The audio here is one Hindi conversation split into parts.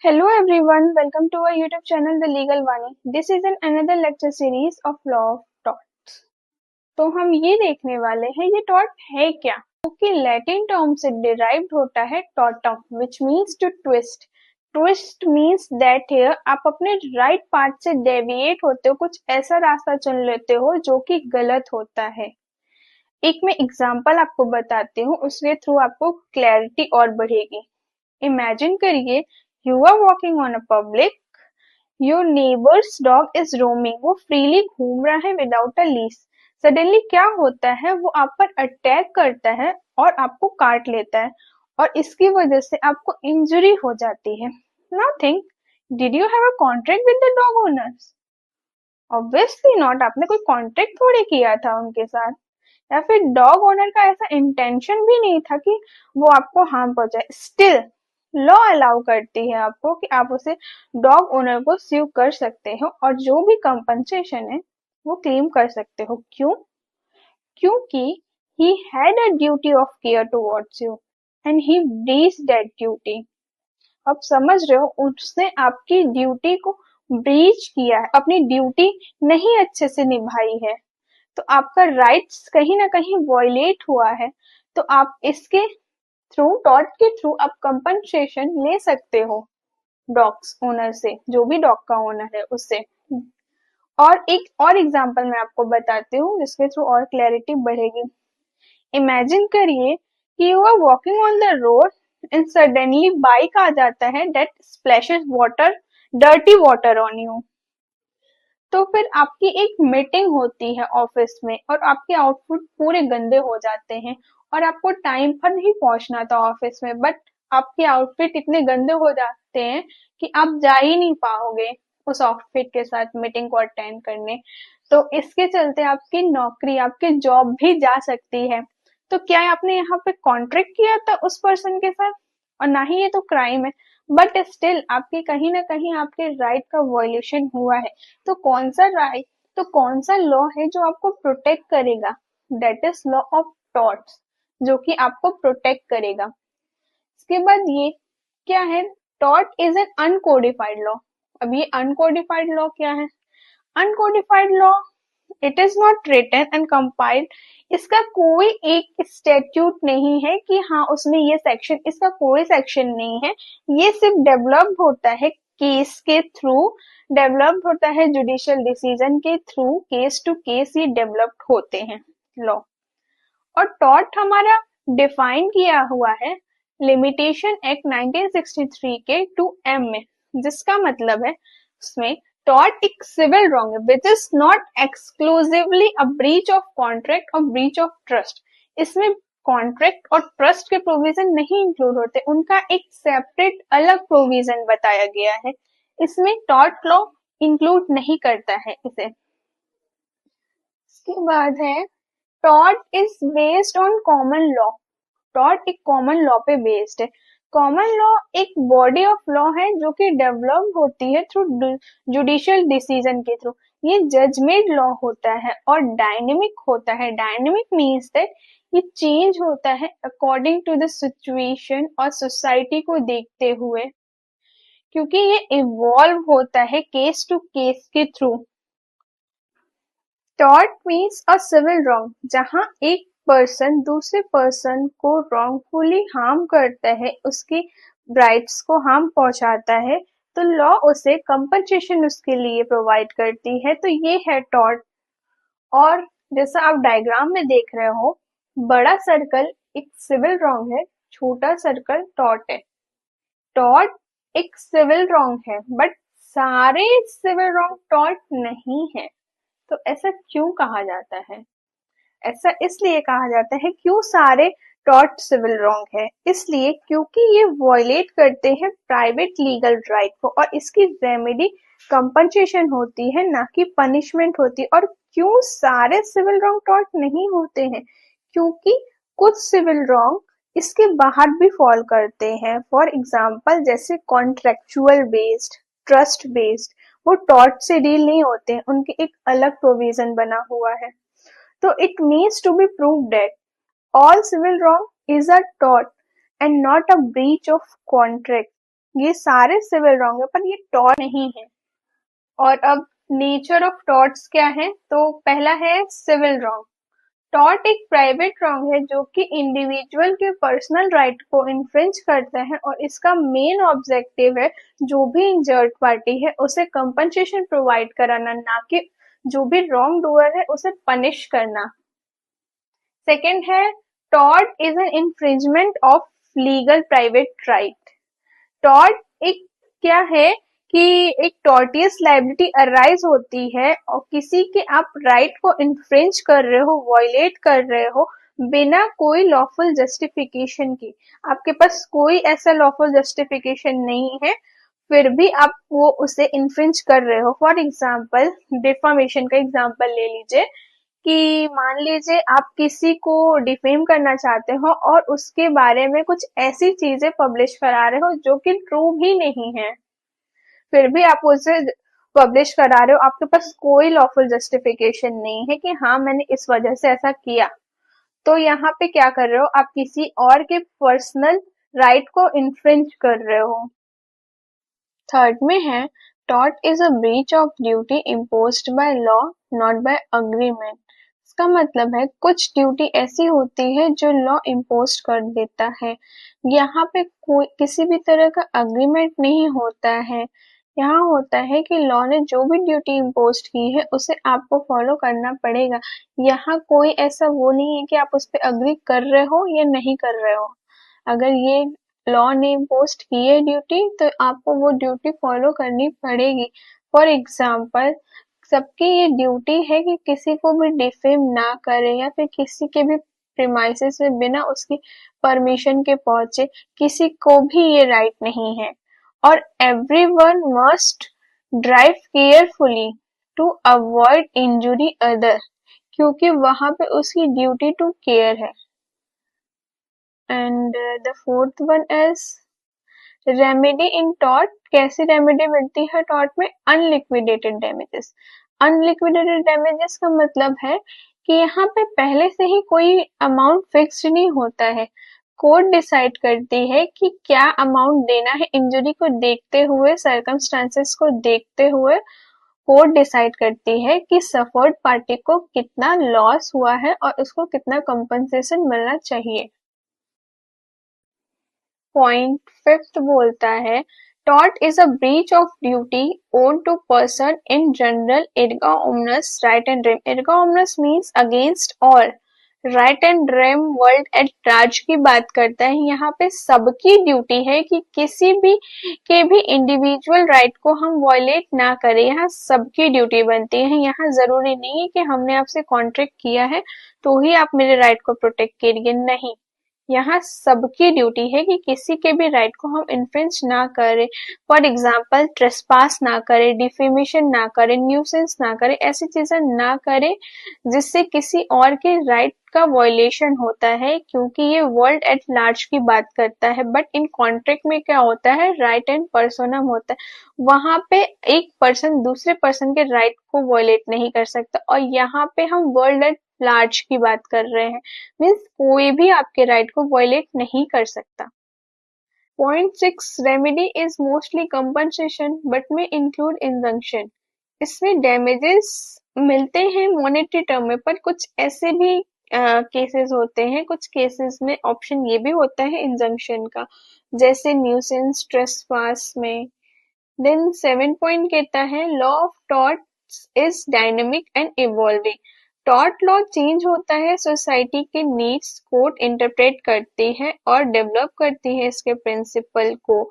Hello everyone, welcome to our YouTube channel The Legal Vani. This is another lecture series of Law of Torts. तो हम ये देखने वाले हैं ये टॉर्ट है क्या, क्योंकि लैटिन टर्म से डिराइव्ड होता है टॉर्टम which means to twist. Twist means that here आप अपने राइट पार्ट से डेविएट होते हो, कुछ ऐसा रास्ता चुन लेते हो जो कि गलत होता है। एक मैं एग्जांपल आपको बताती हूँ, उसके थ्रू आपको क्लैरिटी और बढ़ेगी। इमेजिन करिए you are walking on a public, your neighbor's dog is roaming, वो फ्रीली घूम रहा है विदाउट अ लीज। सडनली क्या होता है, वो आप पर अटैक करता है और आपको काट लेता है और इसकी वजह से आपको इंजरी हो जाती है। Now think, did you have a contract with the dog owners? Obviously not, आपने कोई कॉन्ट्रैक्ट थोड़ी किया था उनके साथ, या फिर डॉग ओनर का ऐसा इंटेंशन भी नहीं था कि वो आपको हार्म पहुंचाए। स्टिल लॉ अलाउ करती है आपको कि आप उसे डॉग ओनर को स्यू कर सकते हो और जो भी कंपनसेशन है वो क्लेम कर सकते हो। क्यों? क्योंकि he had a duty of care towards you and he breached that duty. आप समझ रहे हो, उसने आपकी ड्यूटी को ब्रीच किया है, अपनी ड्यूटी नहीं अच्छे से निभाई है, तो आपका राइट्स कहीं ना कहीं वॉयलेट हुआ है। तो आप इसके थ्रू, टॉर्ट के थ्रू आप कंपनसेशन ले सकते हो डॉग्स ओनर से, जो भी डॉग का ओनर है उससे। और एक और एग्जांपल मैं आपको बताती हूँ जिसके थ्रू और क्लैरिटी बढ़ेगी। इमेजिन करिए कि you are walking on the road and suddenly bike आ जाता है that splashes water, dirty water on you. तो फिर आपकी एक मीटिंग होती है ऑफिस में और आपके आउटफिट पूरे गंदे हो जाते हैं और आपको टाइम पर नहीं पहुंचना था ऑफिस में, बट आपके आउटफिट इतने गंदे हो जाते हैं कि आप जा ही नहीं पाओगे उस आउटफिट के साथ मीटिंग को अटेंड करने। तो इसके चलते आपकी नौकरी, आपकी जॉब भी जा सकती है। तो क्या आपने यहाँ पे कॉन्ट्रैक्ट किया था उस पर्सन के साथ? और ना ही ये तो क्राइम है, बट स्टिल आपके कहीं ना कहीं आपके राइट का वॉल्यूशन हुआ है। तो कौन सा राइट, तो कौन सा लॉ है जो आपको प्रोटेक्ट करेगा? That is law of torts, जो कि आपको प्रोटेक्ट करेगा। इसके बाद ये क्या है, tort is an uncodified law. अब ये अनकोडिफाइड लॉ क्या है? Uncodified law, it is not written and compiled. इसका कोई एक स्टैट्यूट नहीं है कि हाँ उसमें ये सेक्शन, इसका कोई सेक्शन नहीं है। ये सिर्फ डेवलप होता है केस के थ्रू, डेवलप होता है जुडिशियल डिसीजन के थ्रू, केस टू केस ये डेवलप्ड होते हैं लॉ। और टॉर्ट हमारा डिफाइन किया हुआ है लिमिटेशन एक्ट 1963 के 2M में, जिसका मतलब है उसमें टॉर्ट एक सिविल रॉन्ग है which is not exclusively a breach of contract और ब्रीच ऑफ ट्रस्ट। इसमें कॉन्ट्रैक्ट और ट्रस्ट के प्रोविजन नहीं इंक्लूड होते, उनका एक सेपरेट अलग प्रोविजन बताया गया है। इसमें टॉर्ट लॉ इंक्लूड नहीं करता है इसे। इसके बाद है tort is based on common law. Tort एक कॉमन लॉ पे बेस्ड है। कॉमन लॉ एक बॉडी ऑफ लॉ है जो कि डेवलप होती है थ्रू जुडिशियल डिसीजन के थ्रू। ये जजमेंट लॉ होता है और डायनेमिक होता है। डायनेमिक मीन्स दैट ये चेंज होता है अकॉर्डिंग टू द सिचुएशन और सोसाइटी को देखते हुए, क्योंकि ये इवॉल्व होता है केस टू केस के थ्रू। टॉर्ट मीन्स अ सिविल रॉन्ग, जहां एक पर्सन दूसरे पर्सन को wrongfully हार्म करता है, उसकी राइट्स को हार्म पहुंचाता है, तो लॉ उसे कंपनसेशन उसके लिए प्रोवाइड करती है। तो ये है टॉर्ट। और जैसा आप डायग्राम में देख रहे हो, बड़ा सर्कल एक सिविल रॉन्ग है, छोटा सर्कल टॉर्ट है। टॉर्ट एक सिविल रॉन्ग है बट सारे सिविल रॉन्ग टॉर्ट नहीं है। तो ऐसा क्यों कहा जाता है? ऐसा इसलिए कहा जाता है, क्यों सारे टॉर्ट सिविल रॉन्ग है? इसलिए क्योंकि ये वॉयलेट करते हैं प्राइवेट लीगल राइट को और इसकी रेमेडी कंपनसेशन होती है, ना कि पनिशमेंट होती है। और क्यों सारे सिविल रॉन्ग टॉर्ट नहीं होते हैं? क्योंकि कुछ सिविल रॉन्ग इसके बाहर भी फॉल करते हैं। फॉर एग्जाम्पल जैसे कॉन्ट्रेक्चुअल बेस्ड, ट्रस्ट बेस्ड, वो टॉर्ट से डील नहीं होते हैं, उनके एक अलग प्रोविजन बना हुआ है। तो it means to be proved that all civil wrong is a tort and not a breach of contract. ये सारे सिविल रॉन्ग है, पर ये टॉर्ट नहीं है। और अब नेचर ऑफ टॉर्ट्स क्या है, तो पहला है सिविल रॉन्ग। टॉर्ट एक प्राइवेट रॉन्ग है जो कि इंडिविजुअल के पर्सनल राइट को इन्फ्रिंज करता है, और इसका मेन ऑब्जेक्टिव है जो भी इंजर्ड पार्टी है उसे कंपनसेशन प्रोवाइड कराना, ना कि जो भी रॉन्ग डूअर है उसे पनिश करना। सेकेंड है, tort is N infringement of legal private right. Tort एक क्या है कि एक टॉर्टियस लाइबिलिटी अराइज होती है और किसी के आप राइट को इन्फ्रिंज कर रहे हो, वॉयलेट कर रहे हो बिना कोई लॉफुल जस्टिफिकेशन की। आपके पास कोई ऐसा लॉफुल जस्टिफिकेशन नहीं है, फिर भी आप वो उसे इन्फ्रिंज कर रहे हो। फॉर एग्जाम्पल, डिफॉर्मेशन का एग्जाम्पल ले लीजिए कि मान लीजिए आप किसी को डिफेम करना चाहते हो और उसके बारे में कुछ ऐसी चीजें पब्लिश करा रहे हो जो कि ट्रू भी नहीं है, फिर भी आप उसे पब्लिश करा रहे हो, आपके पास कोई लॉफुल जस्टिफिकेशन नहीं है कि हाँ मैंने इस वजह से ऐसा किया, तो यहाँ पे क्या कर रहे हो, आप किसी और के पर्सनल राइट को इन्फ्रिंज कर रहे हो। थर्ड में है, tort is a breach of duty imposed by law not by agreement. इसका मतलब है कुछ ड्यूटी ऐसी होती है जो लॉ इम्पोज कर देता है, यहाँ पे कोई किसी भी तरह का अग्रीमेंट नहीं होता है। यहाँ होता है कि लॉ ने जो भी ड्यूटी इम्पोज की है उसे आपको फॉलो करना पड़ेगा। यहाँ कोई ऐसा वो नहीं है कि आप उस पर अग्री कर रहे हो या नहीं कर रहे हो। अगर ये लॉ ने इम्पोज की है ड्यूटी तो आपको वो ड्यूटी फॉलो करनी पड़ेगी। फॉर एग्जाम्पल, सबकी ये ड्यूटी है कि किसी को भी डिफेम ना करे या फिर किसी के भी प्रीमाइसेस में बिना उसकी परमिशन के पहुंचे, किसी को भी ये राइट नहीं है। और everyone must drive carefully to avoid injury other, क्योंकि वहां पे उसकी ड्यूटी टू केयर है। And the fourth one is remedy in tort. कैसी रेमेडी मिलती है टॉर्ट में? Unliquidated damages. अनलिक्विडेटेड डैमेजेस का मतलब है कि यहाँ पे पहले से ही कोई अमाउंट फिक्स्ड नहीं होता है, कोर्ट डिसाइड करती है कि क्या अमाउंट देना है। इंजरी को देखते हुए, सर्कमस्टांसेस को देखते हुए कोर्ट डिसाइड करती है कि सफर्ड पार्टी को कितना लॉस हुआ है और उसको कितना कंपनसेशन मिलना चाहिए। पॉइंट फिफ्थ बोलता है, tort is a breach of duty own to person in general erga omnes right and rem. Erga omnes means against all, right and rem world at large की बात करता है। यहाँ पे सबकी ड्यूटी है कि किसी भी के भी इंडिविजुअल राइट को हम वॉयलेट ना करें, यहाँ सबकी ड्यूटी बनती है। यहाँ जरूरी नहीं है कि हमने आपसे कॉन्ट्रैक्ट किया है तो ही आप मेरे राइट को प्रोटेक्ट करिए, नहीं, यहाँ सबकी ड्यूटी है कि किसी के भी राइट को हम इन्फ्रिंज ना करें। फॉर एग्जाम्पल, ट्रेसपास ना करें, डिफेमेशन ना करें, न्यूसेंस ना करें, ऐसी चीजें ना करें जिससे किसी और के राइट का वॉयलेशन होता है, क्योंकि ये वर्ल्ड एट लार्ज की बात करता है। बट इन कॉन्ट्रैक्ट में क्या होता है, राइट एंड पर्सोनम होता है, वहां पे एक पर्सन दूसरे पर्सन के राइट को वॉयलेट नहीं कर सकता, और यहाँ पे हम वर्ल्ड एट लार्ज की बात कर रहे हैं, मीन्स कोई भी आपके राइट को वॉयलेट नहीं कर सकता। Point six, remedy is mostly compensation but में इंक्लूड इंजंक्शन। इसमें डैमेजेस मिलते हैं मॉनेटरी टर्म में, पर कुछ ऐसे भी केसेस होते हैं, कुछ केसेस में ऑप्शन ये भी होता है इंजंक्शन का, जैसे न्यूसेंस, ट्रेसपास में। देन 7 पॉइंट कहता है, law of torts is dynamic and evolving. Tort law change होता है, सोसाइटी के नीड्स कोर्ट इंटरप्रेट करती है और डेवलप करती है इसके प्रिंसिपल को,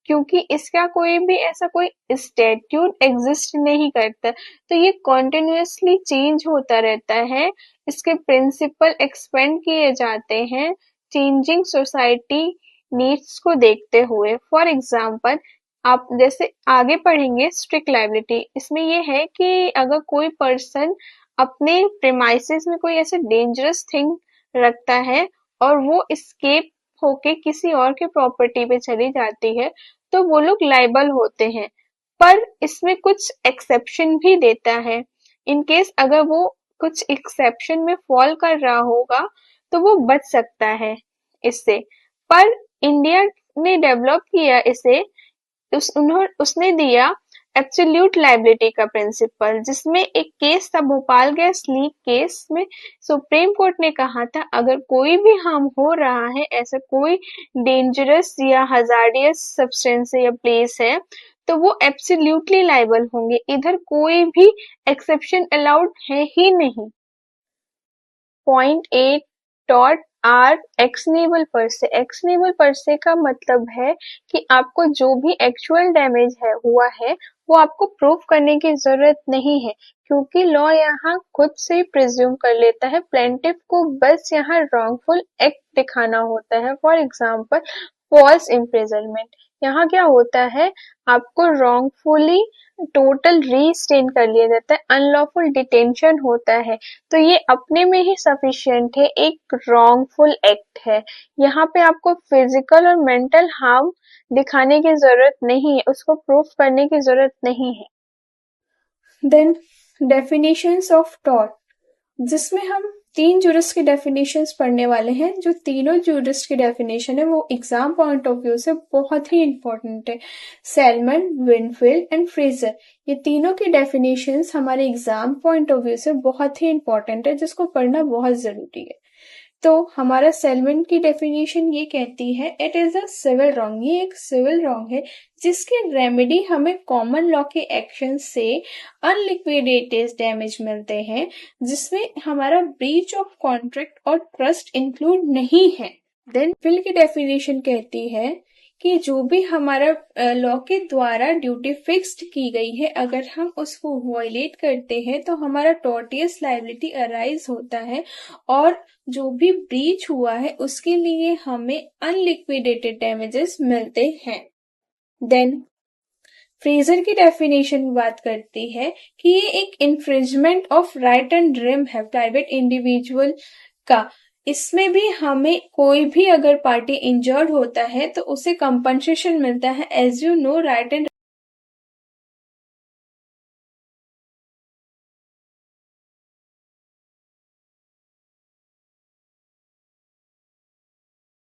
क्योंकि इसका कोई भी ऐसा कोई स्टैट्यूट एग्जिस्ट नहीं करता, तो ये कॉन्टिन्यूसली चेंज होता रहता है। इसके प्रिंसिपल एक्सपेंड किए जाते हैं चेंजिंग सोसाइटी नीड्स को देखते हुए। फॉर एग्जाम्पल, आप जैसे आगे पढ़ेंगे स्ट्रिक्ट लायबिलिटी, इसमें ये है कि अगर कोई पर्सन अपने प्रेमाइसेस में कोई ऐसे डेंजरस थिंग रखता है और वो स्केप होके किसी और के प्रॉपर्टी पे चली जाती है, तो वो लोग लाइबल होते हैं। पर इसमें कुछ एक्सेप्शन भी देता है, इन केस अगर वो कुछ एक्सेप्शन में फॉल कर रहा होगा तो वो बच सकता है इससे। पर इंडिया ने डेवलप किया इसे उसने दिया एब्सोल्यूट लायबिलिटी का प्रिंसिपल, जिसमें एक केस था भोपाल गैस लीक केस में। सुप्रीम कोर्ट ने कहा था अगर कोई भी हार्म हो रहा है, ऐसा कोई डेंजरस या हजार्डियस सब्सटेंस या प्लेस है, तो वो एब्सोल्युटली लायबल होंगे। इधर कोई भी एक्सेप्शन अलाउड है ही नहीं। पॉइंट 8 डॉट आर एक्शनेबल पर से। एक्शनेबल पर से का मतलब है कि आपको जो भी एक्चुअल डैमेज है हुआ है वो आपको प्रूव करने की जरूरत नहीं है, क्योंकि लॉ यहाँ खुद से प्रिज्यूम कर लेता है। प्लेंटिफ को बस यहाँ रॉन्गफुल एक्ट दिखाना होता है। फॉर एग्जाम्पल फॉल्स इम्प्रिजनमेंट, यहाँ क्या होता है, आपको रॉन्गफुली टोटल रीस्टेन कर लिया जाता है, अनलॉफुल डिटेंशन होता है। तो ये अपने में ही सफिशिएंट है, एक रॉन्गफुल एक्ट है। यहाँ पे आपको फिजिकल और मेंटल हार्म दिखाने की जरूरत नहीं है, उसको प्रूफ करने की जरूरत नहीं है। देन डेफिनेशंस ऑफ टॉर्ट, जिसमें हम 3 जूरिस्ट की डेफिनेशंस पढ़ने वाले हैं। जो तीनों जूरिस्ट की डेफिनेशन है वो एग्जाम पॉइंट ऑफ व्यू से बहुत ही इंपॉर्टेंट है। सैलमन, विंडफील्ड एंड फ्रेजर, ये तीनों की डेफिनेशंस हमारे एग्जाम पॉइंट ऑफ व्यू से बहुत ही इंपॉर्टेंट है, जिसको पढ़ना बहुत जरूरी है। तो हमारा सैलमन की डेफिनेशन ये कहती है it is a civil wrong, ये एक सिविल रॉन्ग है जिसकी रेमेडी हमें कॉमन लॉ के एक्शन से अनलिक्विडेटेड डैमेज मिलते हैं, जिसमें हमारा ब्रीच ऑफ कॉन्ट्रैक्ट और ट्रस्ट इंक्लूड नहीं है। देन फिल की डेफिनेशन कहती है कि जो भी हमारा लॉ के द्वारा ड्यूटी फिक्स्ड की गई है, अगर हम उसको वायलेट करते हैं तो हमारा टॉर्टियस लायबिलिटी अराइज होता है, और जो भी ब्रीच हुआ है उसके लिए हमें अनलिक्विडेटेड डैमेजेस मिलते हैं। देन फ्रेजर की डेफिनेशन बात करती है कि ये एक infringement of right and rem है प्राइवेट इंडिविजुअल का। इसमें भी हमें कोई भी अगर पार्टी इंजर्ड होता है तो उसे कंपनसेशन मिलता है। As you know, right and